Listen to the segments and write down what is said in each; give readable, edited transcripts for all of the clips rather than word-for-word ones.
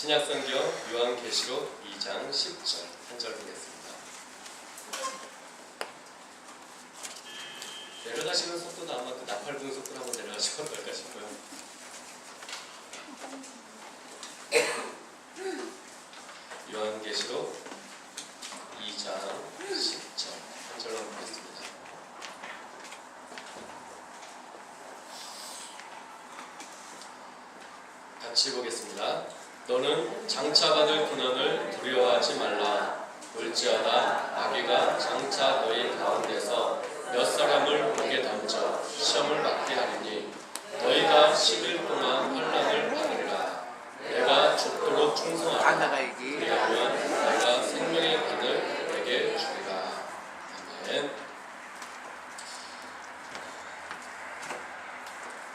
신약성경 요한계시록 2장 10절 한 절 보겠습니다. 내려가시는 속도도 아마 그 나팔 부는 속도로 한번 내려가시면 어떨까 싶어요. 요한계시록 2장 10절 한 절로 보겠습니다. 같이 보겠습니다. 너는 장차받을 고난을 두려워하지 말라. 볼지어다 마귀가 장차 너희 가운데서 몇 사람을 목에 던져 시험을 받게 하리니 너희가 10일 동안 환난을 받으리라. 내가 죽도록 충성하라. 그리하면 내가 생명의 관을 내게 주리라. 아멘.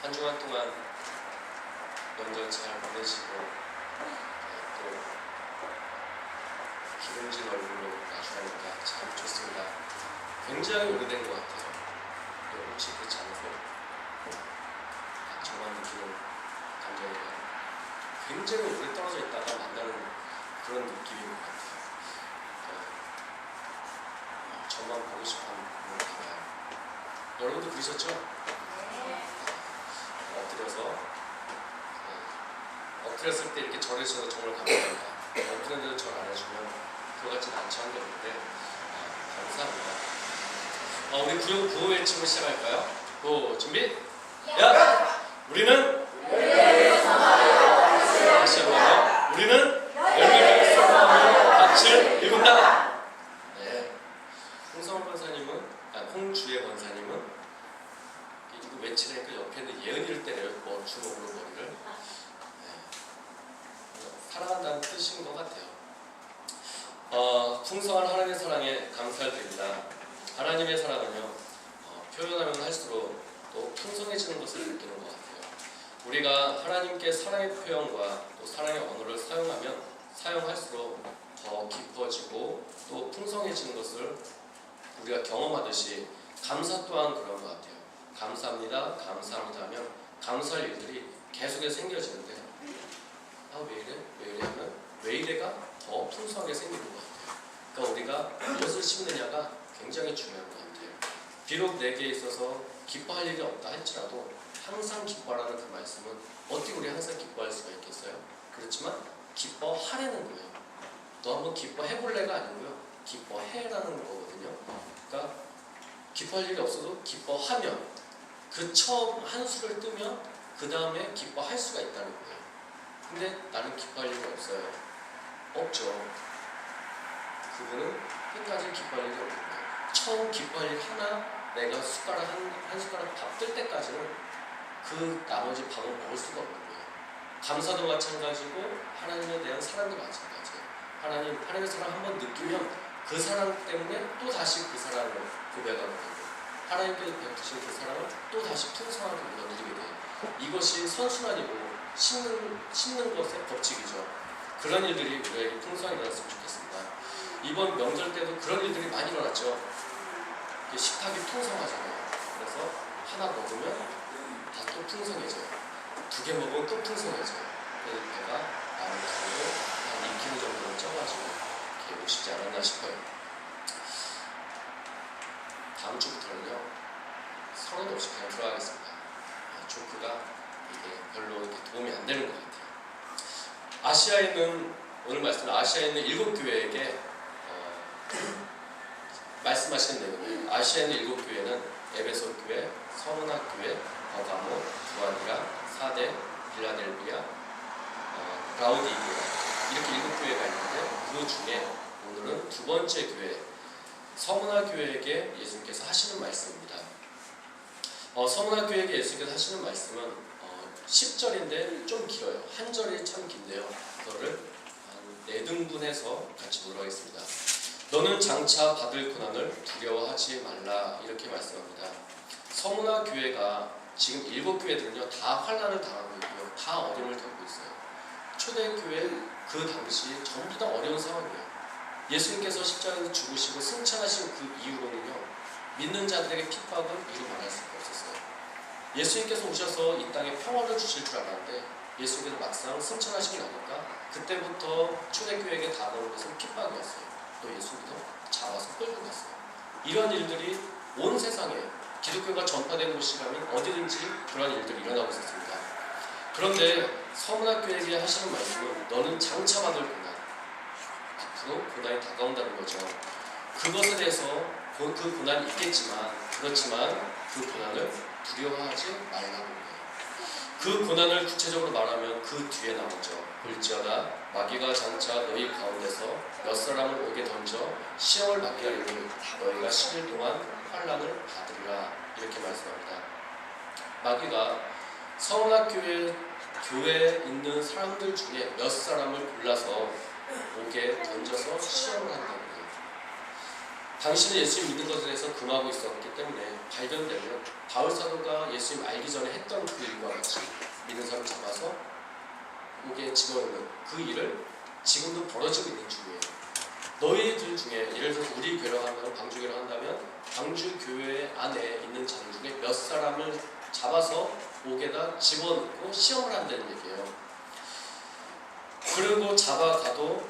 한 주간 동안 명절 잘 보내시고 또 기름진 얼굴로 마주하니까 참 좋습니다. 굉장히 오래된 것 같아요. 혹시 그렇지 않으세요? 저만 느끼는 감정이에요. 굉장히 오래 떨어져 있다가 만나는 그런 느낌인 것 같아요. 저만 보고 싶어하는 그런 거예요. 여러분도 그러셨죠? 엎드렸을 때 이렇게 절해주셔서 정말 감사합니다. 엎드렸는데도 절 안 해주면 그거 같지는 않지 않은 게 없는데 감사합니다. 우리 구호 외치고 시작할까요? 구호 준비! 야! 우리는 다시 한번요. 우리는 열매를 쏟아내는 밭을 일군다. 네. 홍성원 권사님은, 홍주혜 권사님은 이거 외치니까 옆에 있는 예은이를 때려요. 주먹으로 머리를. 사랑한다는 뜻인 것 같아요. 풍성한 하나님의 사랑에 감사를 드립니다. 하나님의 사랑은요, 표현하면 할수록 또 풍성해지는 것을 느끼는 것 같아요. 우리가 하나님께 사랑의 표현과 또 사랑의 언어를 사용할수록 더 깊어지고 또 풍성해지는 것을 우리가 경험하듯이 감사 또한 그런 것 같아요. 감사합니다, 감사합니다 하면 감사할 일들이 계속해서 생겨지는데 왜 이래? 왜 이래? 하면 왜 이래가 더 풍성하게 생기는 것 같아요. 그러니까 우리가 무엇을 심느냐가 굉장히 중요한 것 같아요. 비록 내게 있어서 기뻐할 일이 없다 할지라도 항상 기뻐하라는 그 말씀은 어떻게 우리 항상 기뻐할 수가 있겠어요? 그렇지만 기뻐하라는 거예요. 너 한번 기뻐해볼래가 아니고요. 기뻐해라는 거거든요. 그러니까 기뻐할 일이 없어도 기뻐하면 그 처음 한 수를 뜨면 그 다음에 기뻐할 수가 있다는 거예요. 근데 나는 기뻐할 일이 없어요. 없죠. 그분은 끝까지 기뻐할 일이 없는 거예요. 처음 기뻐할 일 하나, 내가 한 숟가락 밥 뜰 때까지는 그 나머지 밥을 먹을 수가 없는 거예요. 감사도 마찬가지고 하나님에 대한 사랑도 마찬가지예요. 하나님의 사랑 한번 느끼면 그 사랑 때문에 또 다시 그 사랑을 고백하게 되고 하나님께서 베푸신 그 사랑을 또 다시 풍성하게 우리가 누리게 돼요. 이것이 선순환이고 심는 것의 법칙이죠. 그런 일들이 우리에게 풍성하게 일어났으면 좋겠습니다. 이번 명절 때도 그런 일들이 많이 일어났죠. 식탁이 풍성하잖아요. 그래서 하나 먹으면 다 또 풍성해져요. 2개 먹으면 또 풍성해져요. 그래서 배가 많이 타고 한 2kg 정도는 쪄가지고 이렇게 오시지 않았나 싶어요. 다음 주부터는요, 서로도 없이 그냥 들어가겠습니다. 조크가 이게 별로 이렇게 도움이 안 되는 것 같아요. 아시아에 있는, 오늘 말씀은 아시아에 있는 7교회에게 말씀하시는 내용이에요. 아시아에 있는 7교회는 에베소 교회, 서문학 교회, 버가모, 두아디라, 사데, 빌라델비아, 라우디게아 이렇게 7교회가 있는데 그 중에 오늘은 두 번째 교회, 서문학 교회에게 예수님께서 하시는 말씀입니다. 서문학 교회에게 예수님께서 하시는 말씀은 10절인데 좀 길어요. 한 절이 참 긴데요. 그거를 한 4등분해서 같이 보도록 하겠습니다. 너는 장차 받을 고난을 두려워하지 말라 이렇게 말씀합니다. 서문학 교회가 지금 7교회들은요 다 환난을 당하고 있고요. 다 어려움을 겪고 있어요. 초대교회 그 당시 전부 다 어려운 상황이에요. 예수님께서 십자가에서 죽으시고 승천하신 그 이후로는요 믿는 자들에게 핍박은 이루 말할 수가 없었어요. 예수님께서 오셔서 이 땅에 평화를 주실 줄 알았는데 예수님께서 막상 승천하시고 나니까 그때부터 초대교회에게 다가오는 것은 핍박이었어요. 또 예수님도 잡아서 끌고 갔어요. 이런 일들이 온 세상에 기독교가 전파된 곳이라면 어디든지 그런 일들이 일어나고 있었습니다. 그런데 서문학교에게 하시는 말씀은 너는 장차받을 고난, 앞으로 고난이 다가온다는 거죠. 그것에 대해서 그 고난이 있겠지만 그렇지만 그 고난을 두려워하지 말라고 해요. 그 고난을 구체적으로 말하면 그 뒤에 나오죠. 볼지어다 마귀가 장차 너희 가운데서 몇 사람을 오게 던져 시험을 받게 하리니 너희가 10일 동안 환난을 받으리라 이렇게 말씀합니다. 마귀가 서문학교에 있는 사람들 중에 몇 사람을 골라서 옥에 던져서 시험을 한다고 해요. 당신은 예수님 믿는 것에 대해서 금하고 있었기 때문에 발견되면 바울 사도가 예수님 알기 전에 했던 그 일과 같이 믿는 사람 잡아서 옥에 집어넣는 그 일을 지금도 벌어지고 있는 중이에요. 너희들 중에 예를 들어서 우리 교회라고 하면 방주교회라고 한다면 방주 교회 안에 있는 자들 중에 몇 사람을 잡아서 옥에다 집어넣고 시험을 한다는 얘기예요. 그리고 잡아가도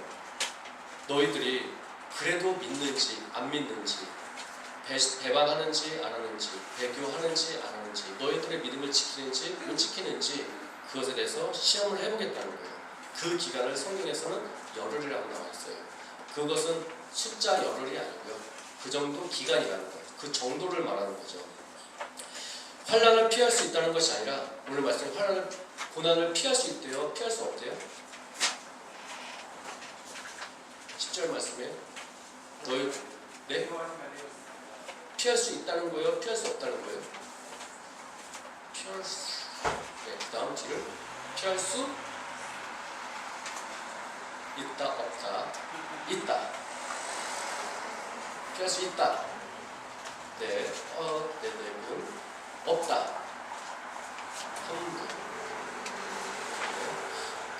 너희들이 그래도 믿는지 안 믿는지 배반하는지 안 하는지 배교하는지 안 하는지 너희들의 믿음을 지키는지 못 지키는지 그것에 대해서 시험을 해보겠다는 거예요. 그 기간을 성경에서는 열흘이라고 나와 있어요. 그것은 숫자 열흘이 아니고요. 그 정도 기간이라는 거예요. 그 정도를 말하는 거죠. 환난을 피할 수 있다는 것이 아니라 오늘 말씀 고난을 피할 수 있대요? 피할 수 없대요? 10절 말씀에 너희 네? 피할 수 있다는 거예요? 피할 수 없다는 거예요? 피할 수 네, 그 다음 뒤를 피할 수 있다 없다 있다 피할 수 있다 네, 대부분 없다 네,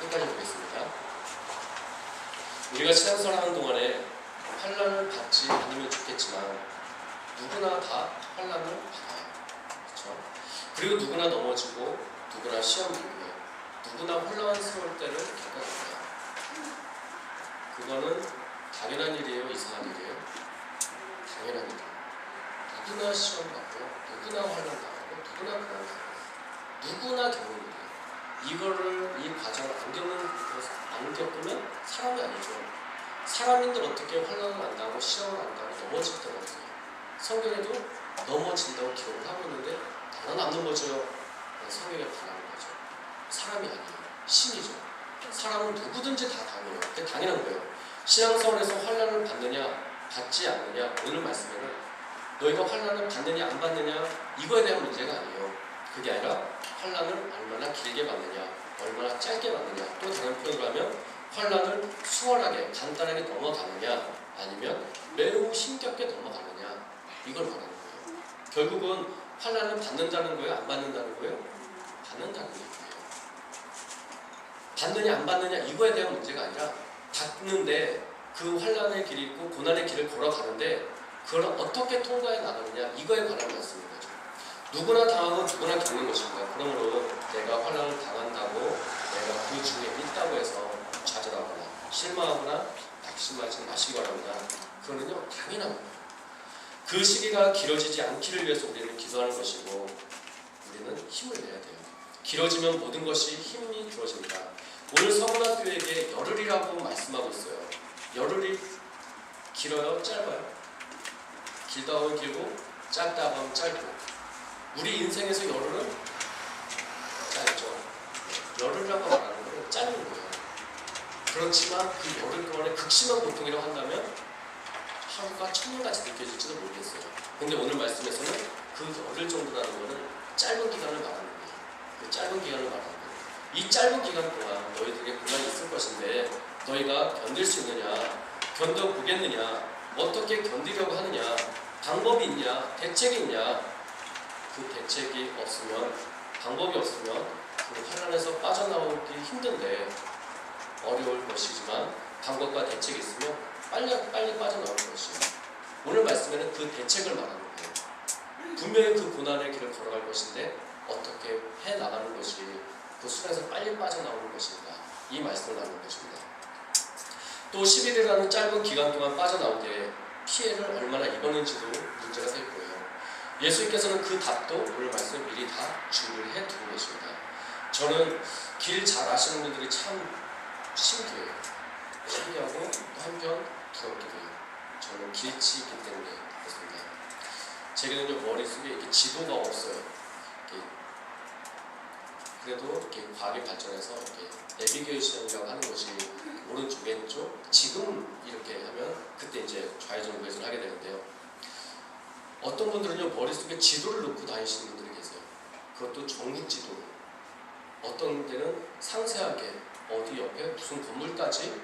끝까지 보겠습니다. 우리가 신앙생활하는 동안에 환난을 받지 않으면 좋겠지만 누구나 다 환난을 받아요. 그렇죠? 그리고 누구나 넘어지고 누구나 시험 들고요. 누구나 혼란스러울 때를 겪어갑니다. 그거는 당연한 일이에요? 이상한 일이에요? 당연한 일이에요. 누구나 시험 받고 누구나 환난 당하고 누구나 고난 당하고 누구나 겪는 일이에요. 이거를 이 과정을 안 겪으면 사람이 아니죠. 사람인들 어떻게 환난을 안 당하고 시험을 안 당하고 넘어질 때가 없어요. 성경에도 넘어진다고 기록을 하고 있는데 달아남는 거죠. 성경에 반하는 거죠. 사람이 아니에요. 신이죠. 사람은 누구든지 다 당해요. 그게 당연한 거예요. 신앙생활에서 환난을 받느냐 받지 않느냐 오늘 말씀에는 너희가 환난을 받느냐 안 받느냐 이거에 대한 문제가 아니에요. 그게 아니라 환난을 얼마나 길게 받느냐 얼마나 짧게 받느냐 또 다른 표현으로 하면 환난을 수월하게 간단하게 넘어가느냐 아니면 매우 힘겹게 넘어가느냐 이걸 말하는 거예요. 결국은 환난을 받는다는 거예요? 안 받는다는 거예요? 받는다는 얘기예요. 받느냐 안 받느냐 이거에 대한 문제가 아니라 받는데 그 환난의 길이 있고 고난의 길을 걸어가는데 그걸 어떻게 통과해 나가느냐 이거에 관한 말씀인 거죠. 누구나 당하고 누구나 겪는 것입니다. 그러므로 내가 환난을 당한다고 내가 그 중에 있다고 해서 좌절하거나 실망하거나 낙심하지 마시기 바랍니다. 그거는요 당연한 거예요. 그 시기가 길어지지 않기를 위해서 우리는 기도하는 것이고 우리는 힘을 내야 돼요. 길어지면 모든 것이 힘이 주어집니다. 오늘 서문학교에게 열흘이라고 말씀하고 있어요. 열흘이 길어요? 짧아요? 길다 하면 길고 짧다 하면 짧고 우리 인생에서 열흘은 짧죠. 열흘이라고 말하는 건 짧은 거예요. 그렇지만 그 열흘 동안에 극심한 고통이라고 한다면 하루가 천년같이 느껴질지도 모르겠어요. 근데 오늘 말씀에서는 그 열흘 정도라는 거는 짧은 기간을 말하는 거예요. 그 짧은 기간을 말하는 거예요. 이 짧은 기간 동안 너희들에게 고난이 있을 것인데 너희가 견딜 수 있느냐 견뎌보겠느냐 어떻게 견디려고 하느냐 방법이 있냐 대책이 있냐 그 대책이 없으면 방법이 없으면 그 환난에서 빠져나오기 힘든데 어려울 것이지만 방법과 대책이 있으면 빨리 빠져나올 것이에요. 오늘 말씀에는 그 대책을 말하는 거예요. 분명히 그 고난의 길을 걸어갈 것인데 어떻게 해나가는 것이 그 그 수렁에서 빨리 빠져나오는 것인가, 이 말씀을 나누는 것입니다. 또 10일이라는 짧은 기간 동안 빠져나올 때 피해를 얼마나 입었는지도 문제가 될 거예요. 예수님께서는 그 답도 오늘 말씀 미리 다 준비를 해 두고 계십니다. 저는 길 잘 아시는 분들이 참 신기해요. 신기하고 또 한편 부럽기도 해요. 저는 길치이기 때문에 그렇습니다. 제게는요, 머릿속에 이렇게 지도가 없어요. 그래도 이렇게 과학이 발전해서 이렇게 내비게이션이라고 하는 것이 오른쪽 왼쪽 지금 이렇게 하면 그때 이제 좌회전 우회전을 하게 되는데요. 어떤 분들은요, 머릿속에 지도를 놓고 다니시는 분들이 계세요. 그것도 전국 지도. 어떤 데는 상세하게 어디 옆에 무슨 건물까지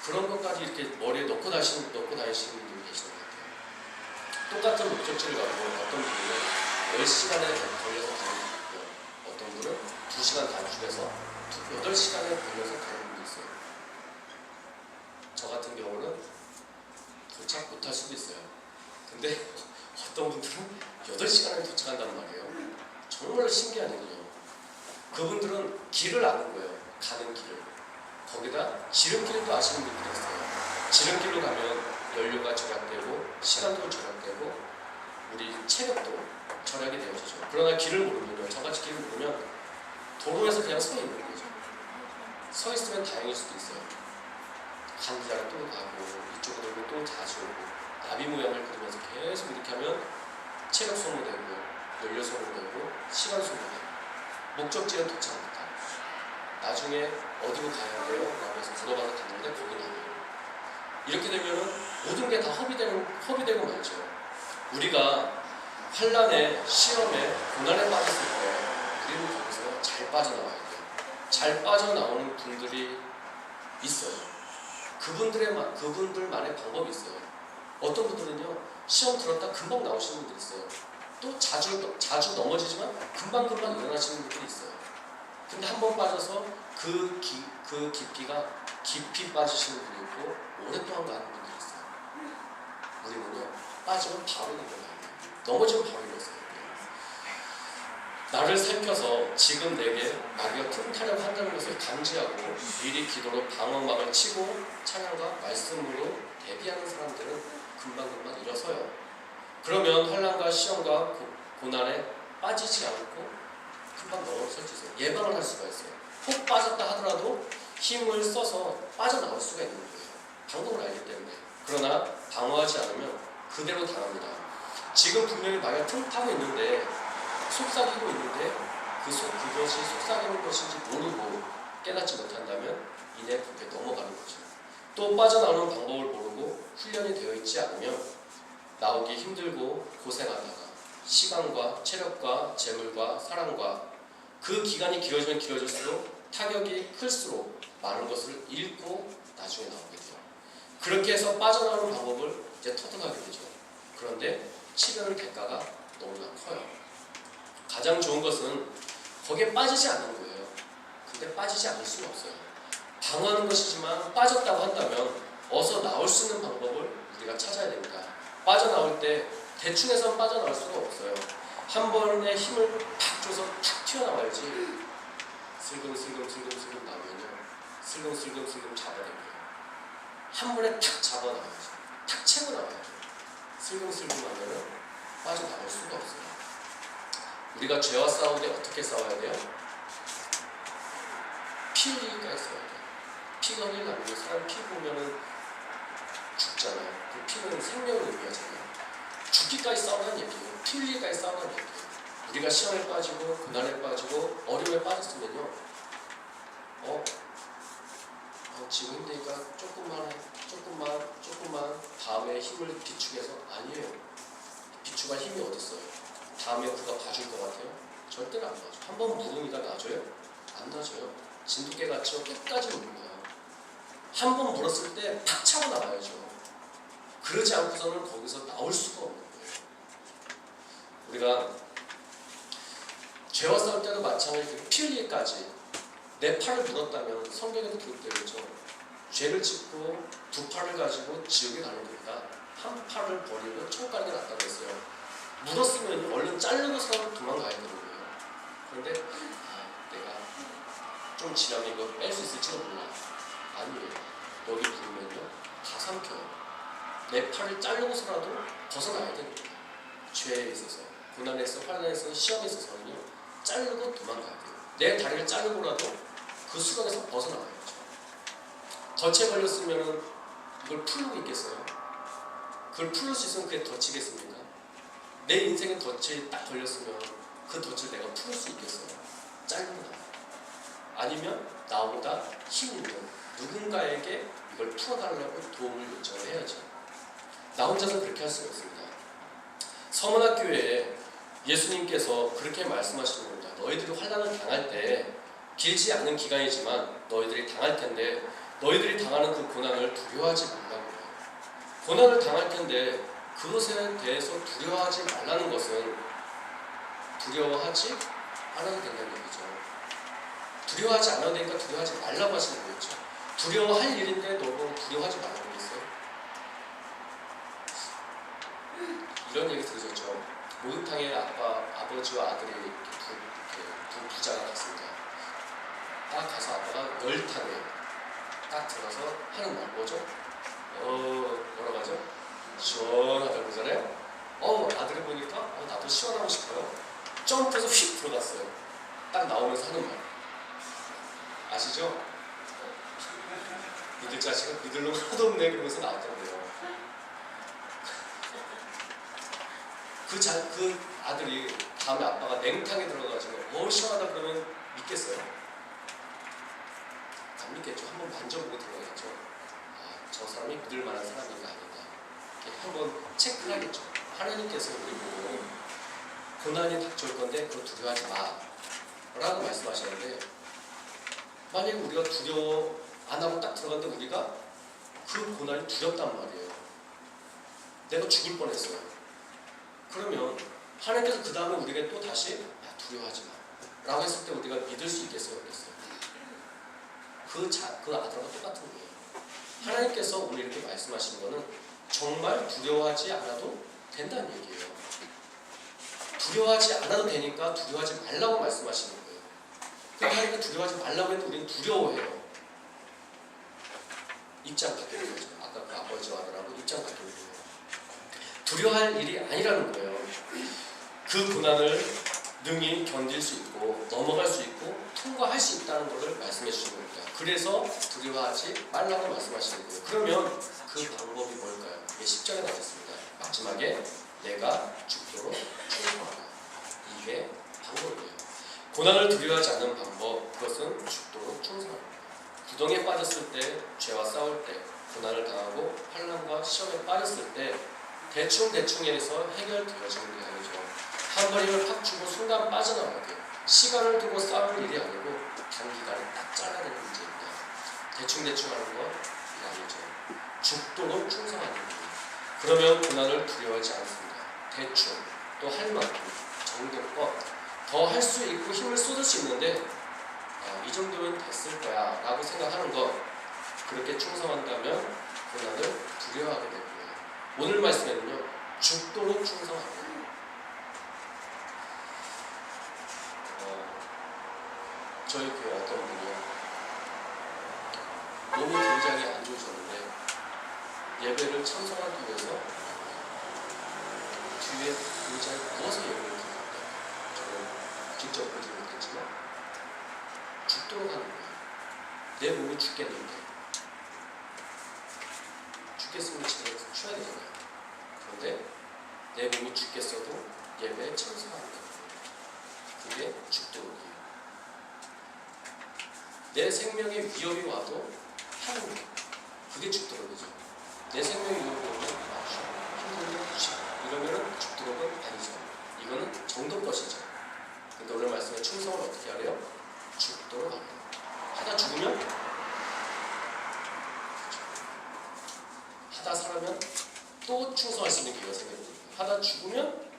그런 것까지 이렇게 머리에 넣고 다니시는 분들이 계시는 것 같아요. 똑같은 목적지를 가고 어떤 분들은 10시간에 걸려서 가는 분이 있고요. 어떤 분들은 2시간 단축해서 8시간에 걸려서 가는 분도 있어요. 저 같은 경우는 도착 못할 수도 있어요. 근데 어떤 분들은 8시간에 도착한단 말이에요. 정말 신기한 일이에요. 그분들은 길을 아는 거예요. 가는 길을. 거기다 지름길도 아시는 분들이 있어요. 지름길로 가면 연료가 절약되고 시간도 절약되고 우리 체력도 절약이 되어지죠. 그러나 길을 모르면요, 저같이 길을 모르면 도로에서 그냥 서 있는 거죠. 서 있으면 다행일 수도 있어요. 간 길을 또 가고 이쪽으로 돌고 또 다시 오고 나비 모양을 그리면서 계속 이렇게 하면 체력 소모되고 연료 소모되고 시간 소모되고 목적지에 도착 못하고 나중에 어디로 가야 돼요? 라면서 물어봐서 갔는데 거기는 아니에요. 이렇게 되면은 모든 게 다 허비되고 말죠. 우리가 환란에, 시험에, 고난에 빠졌을 때 우리는 거기서 잘 빠져나와야 돼요. 잘 빠져나오는 분들이 있어요. 그분들만의 방법이 있어요. 어떤 분들은요, 시험 들었다 금방 나오시는 분들이 있어요. 또 자주 넘어지지만 금방금방 일어나시는 분들이 있어요. 근데 한 번 빠져서 그 깊이가 깊이 빠지시는 분이 있고 오랫동안 가는 분들이 있어요. 우리는요, 빠지면 바로 일어나요. 넘어지면 바로 일어서요. 나를 살펴서 지금 내게 마귀가 틈타려고 한다는 것을 감지하고 미리 기도로 방어막을 치고 찬양과 말씀으로 대비하는 사람들은 금방금방 일어서요. 그러면 환난과 시험과 고난에 빠지지 않고 금방 넘어설 수 있어요. 예방을 할 수가 있어요. 혹 빠졌다 하더라도 힘을 써서 빠져나올 수가 있는 거예요. 방법을 알기 때문에. 그러나 방어하지 않으면 그대로 당합니다. 지금 분명히 마귀가 틈타고 있는데 속삭이고 있는데 그것이 속삭이는 것인지 모르고 깨닫지 못한다면 이내 그게 넘어가는 거죠. 또 빠져나오는 방법을 모르고 훈련이 되어 있지 않으면 나오기 힘들고 고생하다가 시간과 체력과 재물과 사랑과 그 기간이 길어지면 길어질수록 타격이 클수록 많은 것을 잃고 나중에 나오게 돼요. 그렇게 해서 빠져나오는 방법을 이제 터득하게 되죠. 그런데 치르는 대가가 너무나 커요. 가장 좋은 것은 거기에 빠지지 않는 거예요. 근데 빠지지 않을 수는 없어요. 방어하는 것이지만 빠졌다고 한다면 어서 나올 수 있는 방법을 우리가 찾아야 됩니다. 빠져나올 때 대충 해서 빠져나올 수가 없어요. 한 번에 힘을 팍 줘서 탁 튀어나와야지 슬금슬금 나오면요, 슬금슬금 잡아당겨요. 한 번에 탁 잡아나와야죠. 탁 채고 나와야죠. 슬금슬금 하면은 빠져나올 수가 없어요. 우리가 죄와 싸울 때 어떻게 싸워야 돼요? 피 흘리기까지 싸워야 돼요. 피가 흘리려면 사람 피 보면은 죽잖아요. 그 피는 생명을 의미하잖아요. 죽기까지 싸우는 얘기예요. 피 흘리기까지 싸우는 얘기예요. 우리가 시험에 빠지고 고난에 빠지고 어려움에 빠졌으면요, 지금 힘드니까 조금만 다음에 힘을 비축해서, 아니에요. 비축할 힘이 어디 있어요? 다음에 그가 봐줄 것 같아요? 절대로 안 봐줘. 한 번 물으니까 나줘요? 안 나줘요. 진돗개같이 끝까지 물어요. 한 번 물었을 때 팍 차고 나와야죠. 그러지 않고서는 거기서 나올 수가 없는 거예요. 우리가 죄와 싸울 때도 마찬가지로 피 흘리기까지 내 팔을 물었다면 성경에도 기록되겠죠. 죄를 짓고 두 팔을 가지고 지옥에 가는 것보다 한 팔을 버리고 천국 가는 게 낫다고 했어요. 물었으면 얼른 자르고서 도망가야 되는 거예요. 그런데 내가 좀 지나면 이거 뺄 수 있을지도 몰라. 아니에요. 여기 부르면요 다 삼켜요. 내 팔을 자르고서라도 벗어나야 되는 거예요. 죄에 있어서, 고난에서, 환난에서, 시험에 있어서는요 자르고 도망가야 돼요. 내 다리를 자르고라도 그 수건에서 벗어나야죠. 덫에 걸렸으면 이걸 풀고 있겠어요? 그걸 풀을 수 있으면 그게 덫이겠습니까? 내 인생의 덫에 딱 걸렸으면 그 덫을 내가 풀을 수 있겠어요? 자르고 나요. 아니면 나보다 힘 있는 누군가에게 이걸 풀어달라고 도움을 요청을 해야죠. 나 혼자서 그렇게 할 수가 있습니다. 서문학교에 예수님께서 그렇게 말씀하시는 겁니다. 너희들이 환난을 당할 때 길지 않은 기간이지만 너희들이 당할 텐데 너희들이 당하는 그 고난을 두려워하지 말라고 해요. 고난을 당할 텐데 그것에 대해서 두려워하지 말라는 것은 두려워하지 않아도 된다는 얘기죠. 두려워하지 않아도 되니까 두려워하지 말라고 하시는 거겠죠. 두려워할 일인데 너무 두려워하지 말라고 했어요. 이런 얘기 들으셨죠? 목욕탕에 아버지와 아들이 두 부자가 갔습니다. 딱 가서 아빠가 열탕에 딱 들어가서 하는 말 뭐죠? 뭐라고 하죠? 시원하다고 그러잖아요. 아들이 보니까 나도 시원하고 싶어요. 점프해서 휙 들어갔어요. 딱 나오면서 하는 말 아시죠? 니들 자식은 니들 놈 하나도 없네 그러면서 나왔던데요. 그 아들이 다음에 아빠가 냉탕에 들어가가지고 시원하다 그러면 믿겠어요? 안 믿겠죠. 한번 만져보고 들어가겠죠. 저 사람이 믿을 만한 사람인가 아닌가 한번 체크하겠죠. 하나님께서 우리 보고 고난이 닥쳐올 건데 그거 두려워하지 마 라고 말씀하시는데 만약에 우리가 두려워 안 하고 딱 들어갔는데 우리가 그 고난이 두렵단 말이에요. 내가 죽을 뻔했어요. 그러면 하나님께서 그 다음에 우리에게 또 다시 두려워하지 마 라고 했을 때 우리가 믿을 수 있겠어요? 없겠어요? 그 아들하고 똑같은 거예요. 하나님께서 오늘 이렇게 말씀하시는 거는 정말 두려워하지 않아도 된다는 얘기예요. 두려워하지 않아도 되니까 두려워하지 말라고 말씀하시는 거예요. 그럼 하나님께 두려워하지 말라고 해도 우리는 두려워해요. 입장 바뀌는 거죠. 아까 그 아버지와 아들하고 입장 바뀌는 거예요. 두려워할 일이 아니라는 거예요. 그 고난을 능히 견딜 수 있고 넘어갈 수 있고 통과할 수 있다는 것을 말씀해 주신 겁니다. 그래서 두려워하지 말라고 말씀하시는 거예요. 그러면 그 방법이 뭘까요? 이게 10절에 나왔습니다. 마지막에 내가 죽도록 충성하라. 이게 방법이에요. 고난을 두려워하지 않는 방법, 그것은 죽도록 충성합니다. 구덩이에 빠졌을 때, 죄와 싸울 때, 고난을 당하고 환난과 시험에 빠졌을 때 대충에서 해결되어지는 게 아니죠. 한 번임을 팍 주고 순간 빠져나와야 돼요. 시간을 두고 싸울 일이 아니고 단기간에 딱 잘라내는 문제입니다. 대충 하는 건 이게 아니죠. 죽도록 충성하는 거예요. 그러면 고난을 두려워하지 않습니다. 대충 또 할 만큼 정도껏 더 할 수 있고 힘을 쏟을 수 있는데 이 정도면 됐을 거야 라고 생각하는 것, 그렇게 충성한다면 고난을 두려워하게 될 거예요. 오늘 말씀에는요 죽도록 충성합니다. 저희 교회 어떤 분이요 몸이 굉장히 안 좋으셨는데 예배를 참석하기 위해서 뒤에 의자에 누워서 예배를 드립니다. 저는 직접 보지 못했지만 죽도록 하는 거예요. 내 몸이 죽겠는데 죽겠으면 집에 쉬어야 되잖아요. 그런데 내 몸이 죽겠어도 예배에 참석하는 거예요. 그게 죽도록이에요. 내 생명에 위협이 와도 하는 거예요. 그게 죽도록이죠. 내 생명에 위협이 오면 힘들면 쉬고 이러면 죽도록은 아니죠. 이거는 정도 것이죠. 근데 오늘 말씀에 충성을 어떻게 하래요? 죽도록 하래요. 하다 죽으면 그렇죠. 하다 살아면 또 충성할 수 있는 기회가 생깁니다. 하다 죽으면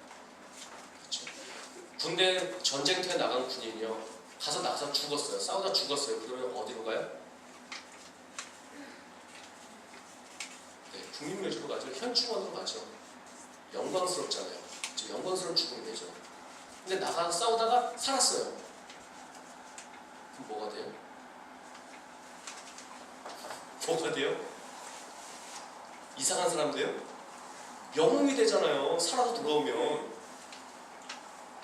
그렇죠. 군대 전쟁터에 나간 군인이요 나가서 죽었어요. 싸우다 죽었어요. 그러면 어디로 가요? 네, 국민묘지로 가죠. 현충원으로 가죠. 영광스럽잖아요. 영광스러운 죽음이 되죠. 근데 나가서 싸우다가 살았어요. 그럼 뭐가 돼요? 뭐가 돼요? 이상한 사람 돼요? 영웅이 되잖아요. 살아도 돌아오면.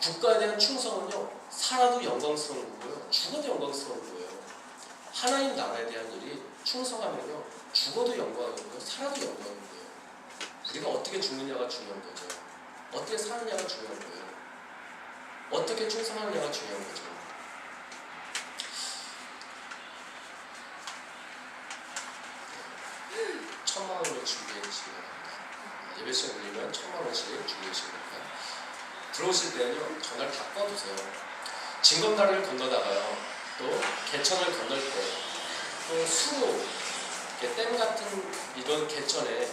국가에 대한 충성은요, 살아도 영광스러운 거고요, 죽어도 영광스러운 거예요. 하나님 나라에 대한 일이 충성하면요, 죽어도 영광이고요, 살아도 영광인 거예요. 우리가 어떻게 죽느냐가 중요한 거죠. 어떻게 사느냐가 중요한 거예요. 어떻게 충성하느냐가 중요한 거죠. 천만원을 준비해 주시기 바랍니다. 예배 시간 들리면 천만원씩 준비해 주시기 바랍니다. 들어오실 때는요, 전화를 다 꺼두세요. 징검다리를 건너다가요, 또 개천을 건널 때, 또 수로, 댐 같은 이런 개천에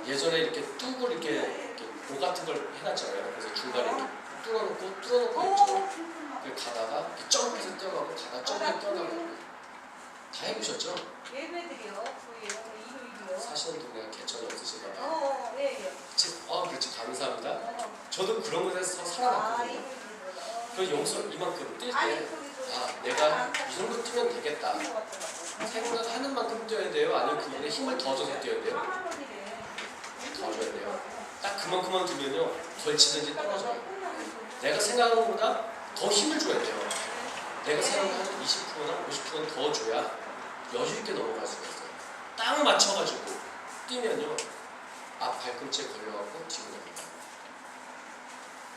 예전에 이렇게 뚝을 이렇게 고 같은 걸 해놨잖아요. 그래서 중간에 이렇게 뚫어놓고 있죠. 가다가 이렇게 점프해서 뛰어가고, 가다가 점프해서 뛰어가고. 다 해보셨죠? 예배드려. 일요일이요. 사시는 동네가 개천이 없으신가 봐요. 예. 그렇지. 감사합니다. 저도 그런 곳에서 살아났거든요. 그 여기서 이만큼 뛸 때, 내가 이 정도 뛰면 되겠다. 생각하는 만큼 뛰어야 돼요? 아니면 그분에 힘을 더 줘서 뛰어야 돼요? 더 줘야 돼요. 딱 그만큼만 두면요, 걸치든지 떨어져요. 내가 생각한 것보다 더 힘을 줘야 돼요. 내가 생각한 20%나 50%는 더 줘야 여유 있게 넘어갈 수가 있어요. 딱 맞춰가지고 뛰면요, 앞 발꿈치에 걸려갖고 뒤로 갑니다.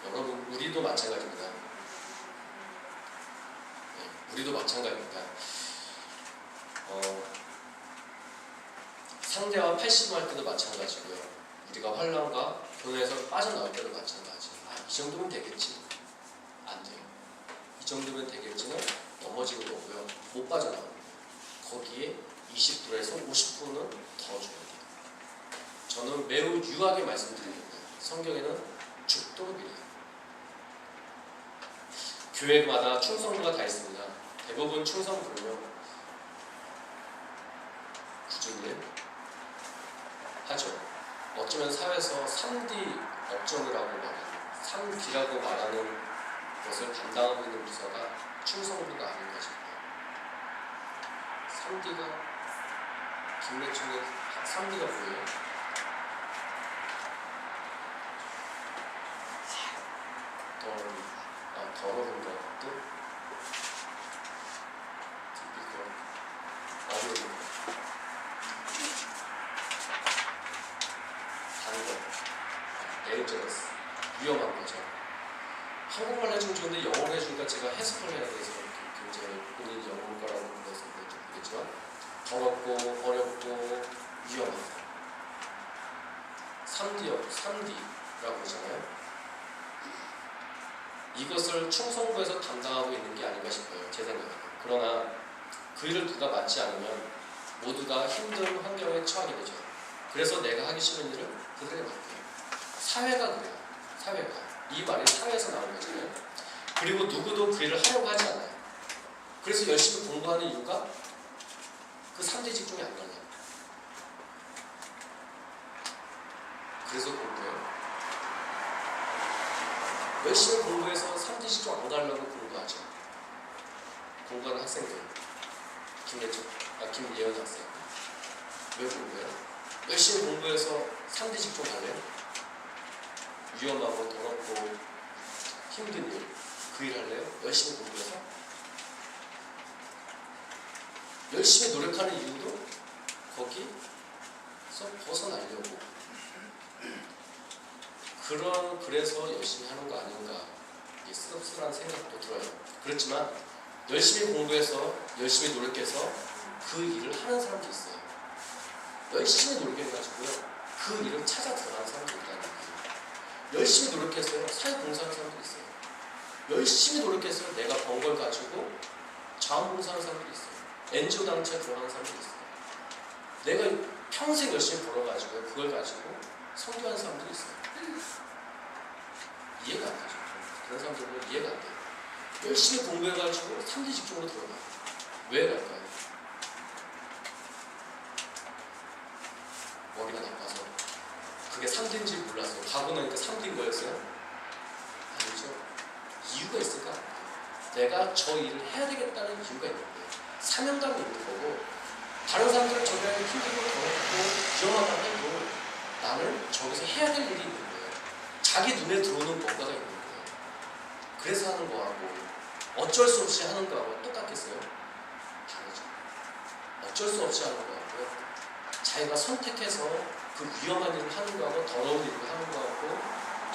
여러분, 우리도 마찬가지입니다. 우리도 마찬가지입니다. 상대와 80을 할 때도 마찬가지고요. 우리가 환란과 교회에서 빠져나올 때도 마찬가지. 이 정도면 되겠지. 안 돼요. 이 정도면 되겠지는 넘어지는 거고요. 못 빠져나옵니다. 거기에 20%에서 50%는 더 줘야 돼요. 저는 매우 유하게 말씀드립니다. 성경에는 죽도록 이래요. 교회마다 충성부가 다 있습니다. 대부분 충성부는요, 구주님 하죠. 어쩌면 사회에서 3D 업종이라고 말하는, 3D라고 말하는 것을 담당하고 있는 부서가 충성부가 아닌가 싶어요. 3D가 김래춘의 3D가 뭐예요? 더러운 것들, 듣고 어려운 것, 단 것, dangerous, 위험한 거죠. 한국말 해주면 좋은데 영어로 해주니까 제가 해석을 해야 돼서 굉장히 본인 영어과라고 불러서 좀 모르겠지만, 더럽고 어렵고 위험하다. 3D라고 하잖아요. 이것을 충성부에서 담당하고 있는 게 아닌가 싶어요. 제 생각에는. 그러나 그 일을 누가 맡지 않으면 모두가 힘든 환경에 처하게 되죠. 그래서 내가 하기 싫은 일을 그들에게 맡겨요. 사회가 그래요. 사회가. 이 말이 사회에서 나온 거잖아요. 그리고 누구도 그 일을 하려고 하지 않아요. 그래서 열심히 공부하는 이유가 그 3대 직종이 안 가요. 그래서 공부해요. 열심히 공부해서 3대 직종 안 가려고 공부하죠. 공부하는 학생들. 김예원 학생. 왜 공부해요? 열심히 공부해서 3대 직종 갈래요? 위험하고 더럽고 힘든 일, 그 일 할래요? 열심히 공부해서? 열심히 노력하는 이유도 거기서 벗어나려고. 그래서 열심히 하는 거 아닌가, 씁쓸한 생각도 들어요. 그렇지만 열심히 공부해서 열심히 노력해서 그 일을 하는 사람도 있어요. 열심히 노력해가지고요, 그 일을 찾아 들어가는 사람도 있다는 거예요. 열심히 노력해서 사회봉사하는 사람도 있어요. 열심히 노력해서 내가 번 걸 가지고 자원봉사하는 사람도 있어요. NGO 단체에 들어가는 사람도 있어요. 내가 평생 열심히 벌어가지고 그걸 가지고 선교하는 사람도 있어요. 이해가 안 되죠. 그런 사람들은 이해가 안 돼요. 열심히 공부해가지고 3대 직종으로 들어가요. 왜 갈까요? 머리가 나빠서. 그게 3대인지 몰라서. 가고 나니까 3대인 거였어요? 아니죠. 이유가 있을까? 내가 저 일을 해야 되겠다는 이유가 있는 거예요. 사명감이 있는 거고, 다른 사람들은 저게 힘들고 더럽고 위험하다고 해도 나는 저기서 해야 될 일이 있는 거예요. 자기 눈에 들어오는 뭔가가 있는 거예요. 그래서 하는 거하고 어쩔 수 없이 하는 거하고 똑같겠어요? 다르죠. 어쩔 수 없이 하는 거하고 자기가 선택해서 그 위험한 일을 하는 거하고 더러운 일을 하는 거하고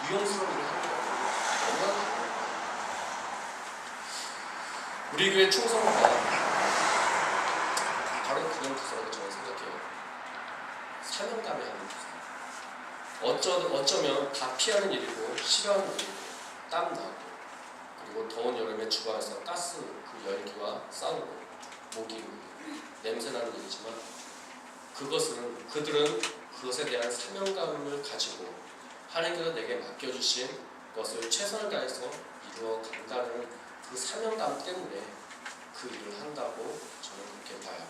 위험스러운 일을 하는 거하고 너무나 다른 거예요. 우리 교회 충성과 바로 그런 부서라고 저는 생각해요. 사명감이 하는 부서. 어쩌면 다 피하는 일이고 싫어하는 일이고 땀 나고 그리고 더운 여름에 주방에서 가스 그 열기와 싸우고 모기 냄새나는 일이지만 그들은 그것에 대한 사명감을 가지고 하나님께서 내게 맡겨주신 것을 최선을 다해서 이루어 간다는 그 사명감 때문에 그 일을 한다고 저는 그렇게 봐요.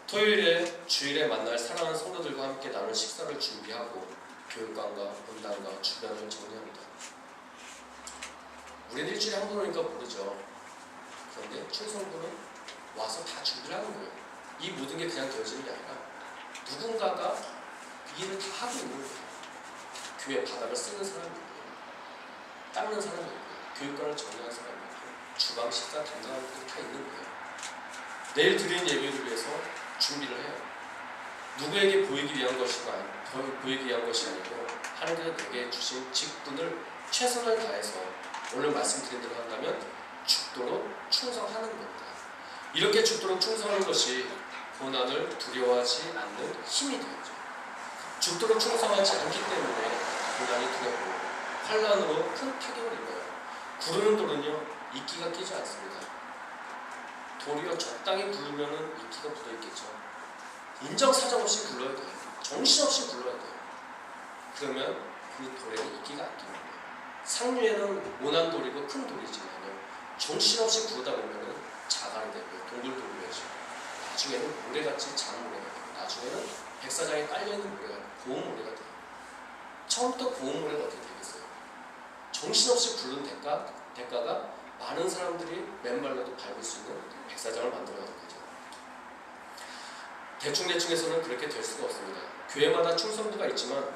토요일에 주일에 만날 사랑하는 성도들과 함께 나눌 식사를 준비하고 교육관과 본당과 주변을 정리합니다. 우리는 일주일에 한 번 오니까 모르죠. 그런데 충성부는 와서 다 준비를 하는 거예요. 이 모든 게 그냥 되어지는 게 아니라 누군가가 이 일을 다 하고 있는 거예요. 교회 바닥을 쓰는 사람이 있고요. 닦는 사람이 있고요. 교육관을 정리하는 사람이 있고요. 주방 식사 담당하는 분이 다 있는 거예요. 내일 드리는 예배를 위해서 준비를 해요. 누구에게 보이기 위한 것이 아니고 하나님께서 내게 주신 직분을 최선을 다해서 오늘 말씀드린 대로 한다면 죽도록 충성하는 겁니다. 이렇게 죽도록 충성하는 것이 고난을 두려워하지 않는 힘이 되죠. 죽도록 충성하지 않기 때문에 고난이 두렵고 환난으로 큰 타격을 입어요. 구르는 돌은요 이끼가 끼지 않습니다. 돌이요 적당히 굴르면은 이끼가 묻어있겠죠. 인정사정 없이 굴러야 돼요. 정신없이 굴러야 돼요. 그러면 그 돌에는 이끼가 안 끼는 거예요. 상류에는 모난 돌이고 큰 돌이지만요 정신없이 굴르다 보면은 자갈이 되고요. 동글동글 되죠. 나중에는 모래같이 작은 모래가 되고 나중에는 백사장에 깔려있는 모래가 고운 모래가 돼요. 처음부터 고운 모래가 어떻게 되겠어요? 정신없이 굴른 대가가 많은 사람들이 맨발로도 밟을 수 있는 백사장을 만들어가는 거죠. 대충대충해서는 그렇게 될 수가 없습니다. 교회마다 충성도가 있지만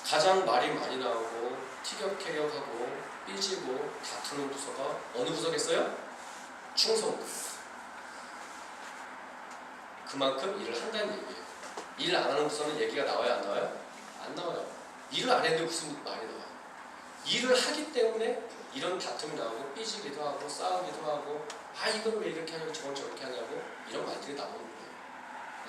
가장 말이 많이 나오고 티격태격하고 삐지고 다투는 부서가 어느 부서겠어요? 충성도. 그만큼 일을 한다는 얘기예요. 일 안 하는 부서는 얘기가 나와요? 안 나와요? 안 나와요. 일을 안 했는데 무슨 말이 나와요? 일을 하기 때문에 이런 다툼이 나오고 삐지기도 하고 싸우기도 하고 이건 왜 이렇게 하냐고 저건 저렇게 하냐고 이런 말들이 나오는 거예요.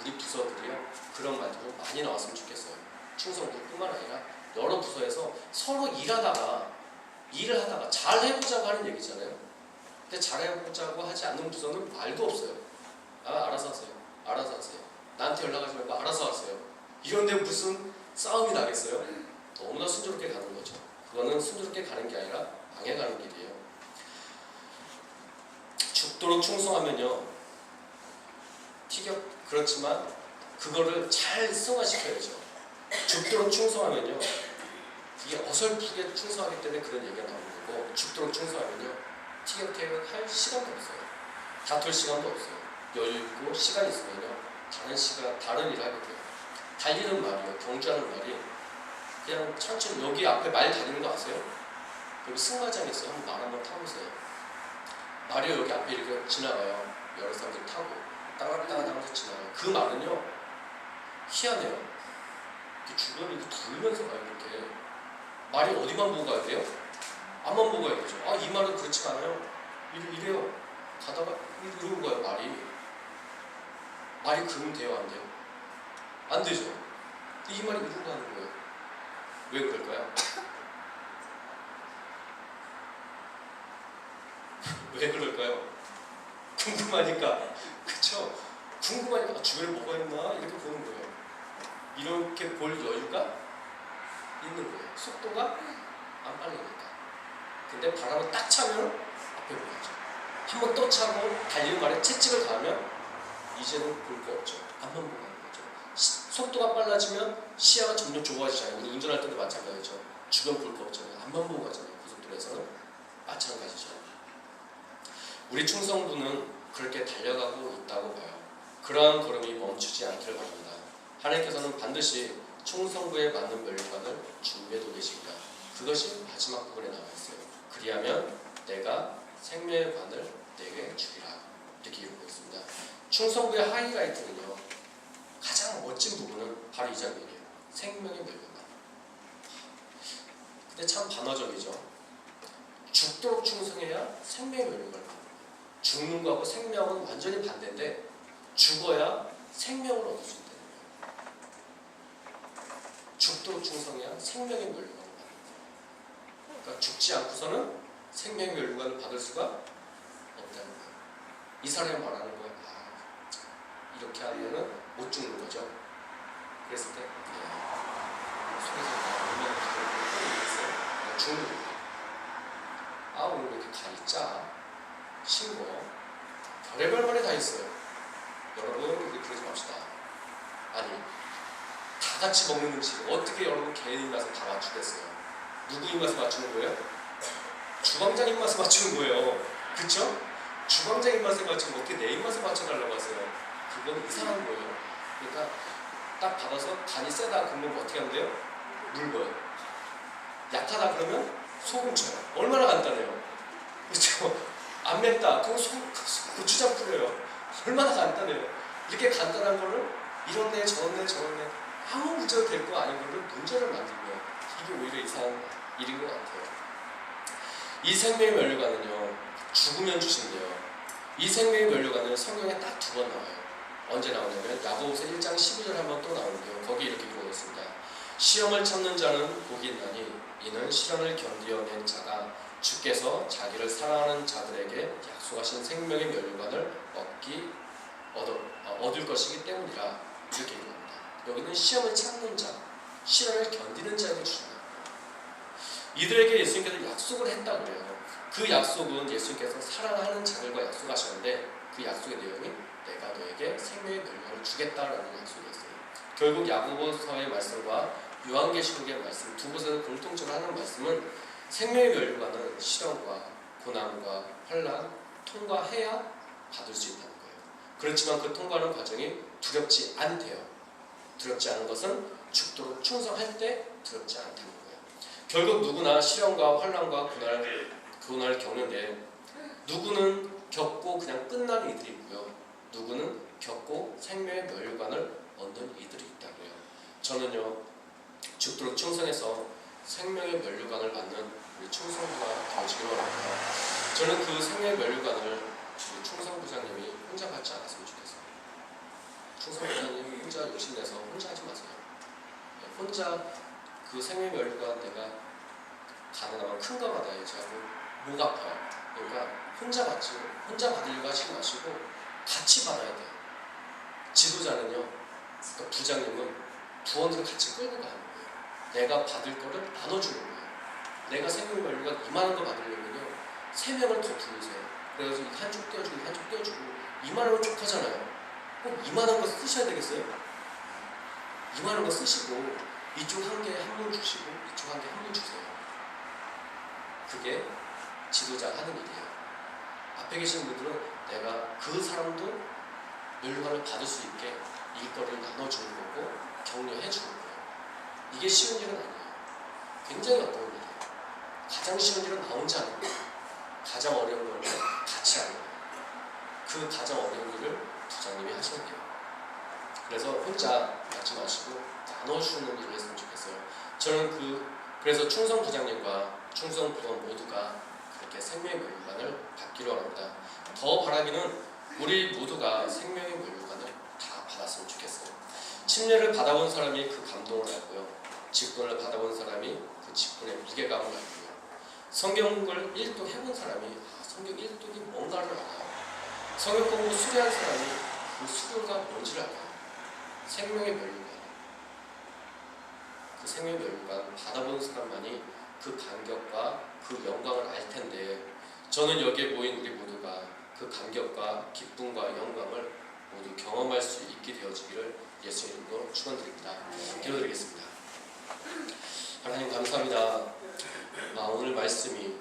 우리 부서들이요 그런 말들이 많이 나왔으면 좋겠어요. 충성부뿐만 아니라 여러 부서에서 서로 일을 하다가 잘해보자고 하는 얘기잖아요. 근데 잘해보자고 하지 않는 부서는 말도 없어요. 알아서 하세요. 알아서 하세요. 나한테 연락하지 말고 알아서 하세요. 이런데 무슨 싸움이 나겠어요? 너무나 순조롭게 가는 거죠. 그거는 순조롭게 가는 게 아니라 망해가는 길이에요. 죽도록 충성하면요 그렇지만 그거를 잘 승화시켜야죠. 죽도록 충성하면요 이게 어설프게 충성하기 때문에 그런 얘기가 나오는 거고 죽도록 충성하면요 티격태격할 시간도 없어요. 다툴 시간도 없어요. 여유 있고 시간 있으면요 다른 일을 하게 돼요. 달리는 말이요 경주하는 말이 그냥 천천히 여기 앞에 말 다니는 거 아세요? 여기 승마장이 있어요. 말 한번 타보세요. 말이 여기 앞에 이렇게 지나가요. 여러 사람들이 타고 따라따라 하면서 지나가요. 그 말은요 희한해요. 이렇게 주변을 이렇게 돌면서 가요. 이렇게 말이 어디만 보고 가야 돼요? 앞만 보고 가야 되죠. 이 말은 그렇지가 않아요. 이래요. 가다가 이러고 가요. 말이 그러면 돼요? 안 돼요? 안 되죠. 이 말이 이러고 가는 거예요. 왜 그럴까요? 왜 그럴까요? 궁금하니까. 그쵸? 궁금하니까 주변에 뭐가 있나? 이렇게 보는 거예요. 이렇게 볼 여유가 있는 거예요. 속도가 안 빠르니까. 근데 바람을 딱 차면 앞에 보이죠. 한번 또 차고 달리는 말에 채찍을 가하면 이제는 볼 거 없죠. 앞만 보고 가는 거죠. 속도가 빨라지면 시야가 점점 좁아지잖아요. 우리 운전할 때도 마찬가지죠. 주변 볼 거 없잖아요. 앞만 보고 가잖아요. 고속도로에서는 마찬가지죠. 우리 충성도는 그렇게 달려가고 있다고 봐요. 그러한 걸음이 멈추지 않기를 바랍니다. 하나님께서는 반드시 충성부에 맞는 멸류관을 준비해두고 계십니다. 그것이 마지막 부분에 나와 있어요. 그리하면 내가 생명의 관을 내게 주리라. 이렇게 이루고 있습니다. 충성부의 하이라이트는요, 가장 멋진 부분은 바로 이 장면이에요. 생명의 멸류관. 근데 참 반어적이죠. 죽도록 충성해야 생명의 멸류관을 받는 거예요. 죽는 거하고 생명은 완전히 반대인데 죽어야 생명을 얻을 수 있다는 거예요. 죽도록 충성해야 생명의 멸류관을 받는 거예요. 그러니까 죽지 않고서는 생명의 멸류관을 받을 수가 없다는 거예요. 이 사람이 말하는 거예요. 이렇게 하면은 못 죽는 거죠. 그랬을 때 속에서 얼마나 기다리고 죽는 거예요. 오늘 왜 이렇게 간이 짜? 싱거? 별의별 말이 다 있어요. 여러분 우리 그러지 맙시다. 아니 다 같이 먹는 음식 어떻게 여러분 개인 입맛에 다 맞추겠어요? 누구 입맛에 맞추는 거예요? 주방장 입맛에 맞추는 거예요. 그쵸? 주방장 입맛에 맞추면 어떻게 내 입맛에 맞춰달라고 하세요? 그건 이상한 거예요. 그러니까 딱 받아서 간이 세다 그러면 어떻게 하면 돼요? 물 부어요. 약하다 그러면 소금 쳐요. 얼마나 간단해요. 그렇죠? 안 맵다 그럼 고추장 뿌려요. 얼마나 간단해요. 이렇게 간단한 거를 이런데 저런데 아무 문제도 될 거 아닌 거를 문제를 만들면 이게 오히려 이상한 일인 것 같아요. 이 생명의 멸류관은요, 죽으면 주신대요. 이 생명의 멸류관은 성경에 딱 2번 나와요. 언제 나오냐면 야고보서 1장 12절 한번 또 나오는데요. 거기 이렇게 기록되어 있습니다. 시험을 참는 자는 복이 있나니 이는 시련을 견디어낸 자가 주께서 자기를 사랑하는 자들에게 약속하신 생명의 멸류관을 얻을 것이기 때문이라. 이렇게 얘기합니다. 여기는 시험을 참는 자, 시련을 견디는 자에게 주신다. 이들에게 예수님께서 약속을 했다고 해요. 그 약속은 예수님께서 사랑하는 자들과 약속하셨는데 그 약속의 내용이 내가 너에게 생명의 멸류관을 주겠다라는 약속이었어요. 결국 야고보서의 말씀과 요한계시록의 말씀 두 곳에서 공통적으로 하는 말씀은 생명의 멸류관은 시련과 고난과 환난 통과해야 받을 수 있다는 거예요. 그렇지만 그 통과하는 과정이 두렵지 않대요. 두렵지 않은 것은 죽도록 충성할 때 두렵지 않다는 거예요. 결국 누구나 시련과 환난과 고난을 겪는데 누구는 겪고 그냥 끝나는 이들이 있고요. 누구는 겪고 생명의 멸류관을 얻는 이들이 있다고요. 저는요, 죽도록 충성해서 생명의 멸류관을 받는 우리 충성부가 되어지기를 원합니다. 저는 그 생명의 멸류관을 우리 충성부장님이 혼자 받지 않았으면 좋겠어요. 충성부장님이 혼자 욕심내서 혼자 하지 마세요. 혼자 그 생명의 멸류관 내가 가능하면 큰 거 받아야지 하고 목 아파요. 그러니까 혼자 받으려고 하지 마시고 같이 받아야 돼요. 지도자는요, 그러니까 부장님은 부원들을 같이 끌고 가는 거예요. 내가 받을 거를 나눠주는 거예요. 내가 생명의 멸류관 이만한 거 받으려면요 3명을 더 부르세요. 그래서 한쪽 떼어주고 한쪽 떼어주고 이만하면 족하잖아요. 꼭 이만한 거 쓰셔야 되겠어요? 이만한 거 쓰시고 이쪽 한 개에 한 분 주시고 이쪽 한 개에 한 분 주세요. 그게 지도자가 하는 일이에요. 앞에 계신 분들은 내가 그 사람도 멸류관을 받을 수 있게 일거리를 나눠주는 거고 격려해 주는 거예요. 이게 쉬운 일은 아니에요. 굉장히 어려운 일이에요. 가장 쉬운 일은 나 혼자 하는 거예요. 가장 어려운 걸 같이 하는 거예요. 그 가장 어려운 일을 부장님이 하셔야 돼요. 그래서 혼자 받지 마시고 나눠주는 일을 했으면 좋겠어요. 저는 그래서 충성 부장님과 충성 부원 모두가 그렇게 생명의 멸류관을 받기로 합니다. 더 바라기는 우리 모두가 생명의 멸류관을 다 받았으면 좋겠어요. 침례를 받아본 사람이 그 감동을 알고요. 직분을 받아본 사람이 그 직분의 무게감을 알고요. 성경을 1독 해본 사람이 성경 1독이 뭔가를 알아요. 성경 공부 수료한 사람이 그 수료가 뭔지를 알아요. 생명의 멸류관. 그 생명의 멸류관 받아본 사람만이 그 감격과 그 영광을 알 텐데 저는 여기에 모인 우리 모두가 그 감격과 기쁨과 영광을 모두 경험할 수 있게 되어지기를 예수의 이름으로 축원드립니다. 기도드리겠습니다. 하나님 감사합니다. 오늘 말씀이